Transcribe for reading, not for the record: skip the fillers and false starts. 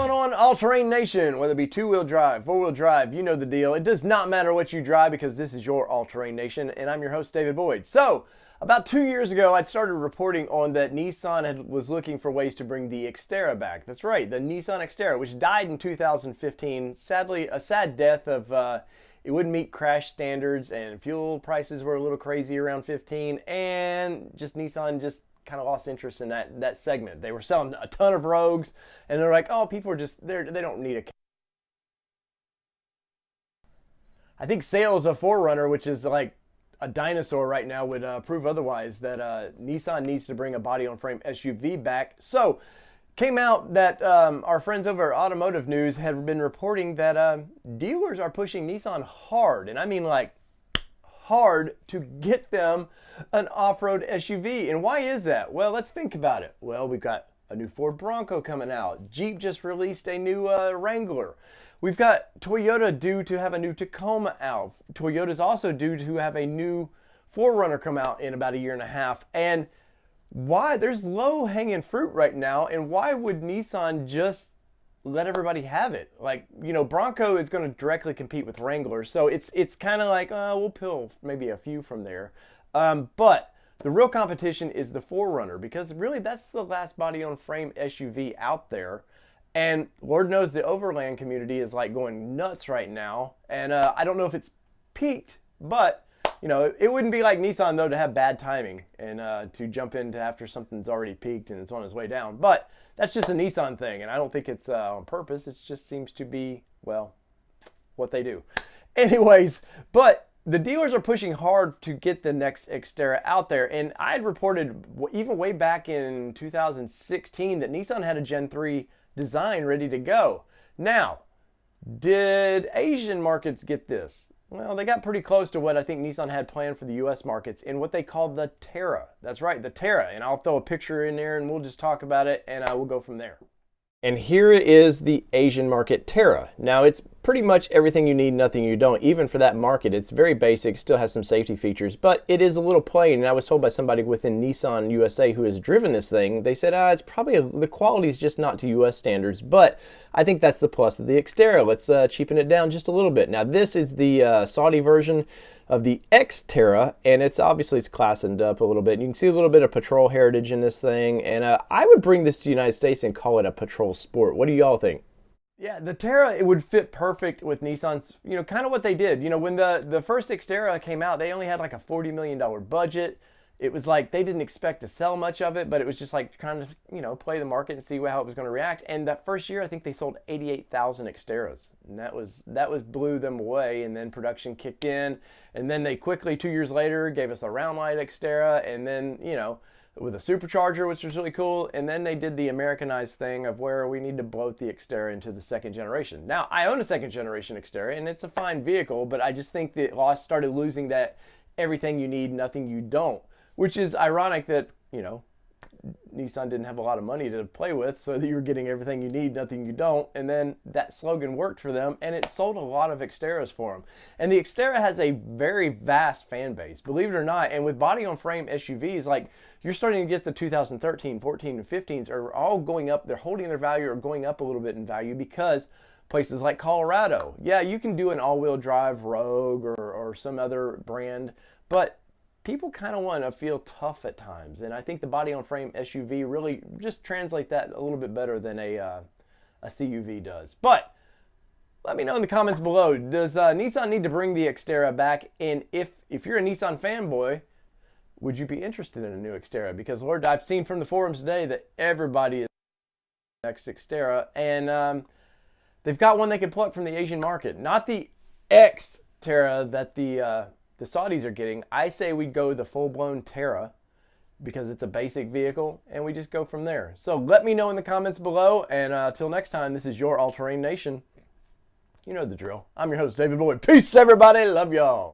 going on, All-Terrain Nation? Whether it be two-wheel drive, four-wheel drive, you know the deal. It does not matter what you drive because this is your All-Terrain Nation, and I'm your host, David Boyd. So, about 2 years ago, I started reporting on that Nissan was looking for ways to bring the Xterra back. That's right, the Nissan Xterra, which died in 2015. Sadly, a sad death of it wouldn't meet crash standards, and fuel prices were a little crazy around 15, and just Nissan just kind of lost interest in that segment. They were selling a ton of Rogues, and they're like, oh, people are just, they don't need a... I think sales of 4Runner, which is like a dinosaur right now, would prove otherwise, that Nissan needs to bring a body-on-frame SUV back. So, came out that our friends over at Automotive News had been reporting that dealers are pushing Nissan hard, and I mean like hard, to get them an off-road SUV. And why is that? Well, let's think about it. Well, we've got a new Ford Bronco coming out. Jeep just released a new Wrangler. We've got Toyota due to have a new Tacoma out. Toyota's also due to have a new 4Runner come out in about a year and a half. And why? There's low-hanging fruit right now, and why would Nissan just let everybody have it? Like, you know, Bronco is going to directly compete with Wrangler, so it's kind of like, we'll pill maybe a few from there. But the real competition is the 4Runner, because really that's the last body-on-frame SUV out there. And Lord knows the overland community is like going nuts right now. And I don't know if it's peaked, but you know, it wouldn't be like Nissan though to have bad timing and to jump into after something's already peaked and it's on its way down. But that's just a Nissan thing, and I don't think it's on purpose. It just seems to be, well, what they do. Anyways, but the dealers are pushing hard to get the next Xterra out there. And I had reported even way back in 2016 that Nissan had a Gen 3 design ready to go. Now, did Asian markets get this? Well, they got pretty close to what I think Nissan had planned for the US markets in what they called the Terra. That's right, the Terra. And I'll throw a picture in there and we'll just talk about it, and we'll go from there. And here is the Asian market Terra. Now, it's pretty much everything you need, nothing you don't. Even for that market, it's very basic, still has some safety features, but it is a little plain. And I was told by somebody within Nissan USA who has driven this thing, they said, it's probably, the quality is just not to US standards, but I think that's the plus of the Xterra. Let's cheapen it down just a little bit. Now, this is the Saudi version of the X-Terra, and it's classed up a little bit. You can see a little bit of patrol heritage in this thing, and I would bring this to the United States and call it a patrol sport. What do y'all think? Yeah, the Terra, it would fit perfect with Nissan's, you know, kind of what they did. You know, when the first Xterra came out, they only had like a $40 million budget. It was like they didn't expect to sell much of it, but it was just like trying to, you know, play the market and see how it was going to react. And that first year, I think they sold 88,000 Xterras, and that was blew them away. And then production kicked in, and then they quickly 2 years later gave us a round light Xterra, and then, you know, with a supercharger, which was really cool. And then they did the Americanized thing of where we need to bloat the Xterra into the second generation. Now, I own a second generation Xterra, and it's a fine vehicle, but I just think that started losing that everything you need, nothing you don't. Which is ironic that, you know, Nissan didn't have a lot of money to play with, so that you were getting everything you need, nothing you don't. And then that slogan worked for them, and it sold a lot of Xterras for them. And the Xterra has a very vast fan base, believe it or not. And with body-on-frame SUVs, like, you're starting to get the 2013, 14, and 15s are all going up. They're holding their value or going up a little bit in value because places like Colorado, yeah, you can do an all-wheel drive Rogue or some other brand, but people kind of want to feel tough at times, and I think the body-on-frame SUV really just translate that a little bit better than a CUV does. But let me know in the comments below, does Nissan need to bring the Xterra back? And if you're a Nissan fanboy, would you be interested in a new Xterra? Because Lord, I've seen from the forums today that everybody is next Xterra, and they've got one they could pluck from the Asian market, not the X-Terra that the Saudis are getting. I say we go the full-blown Terra because it's a basic vehicle, and we just go from there. So let me know in the comments below, and till next time, this is your All-Terrain Nation. You know the drill. I'm your host, David Boyd. Peace, everybody. Love y'all.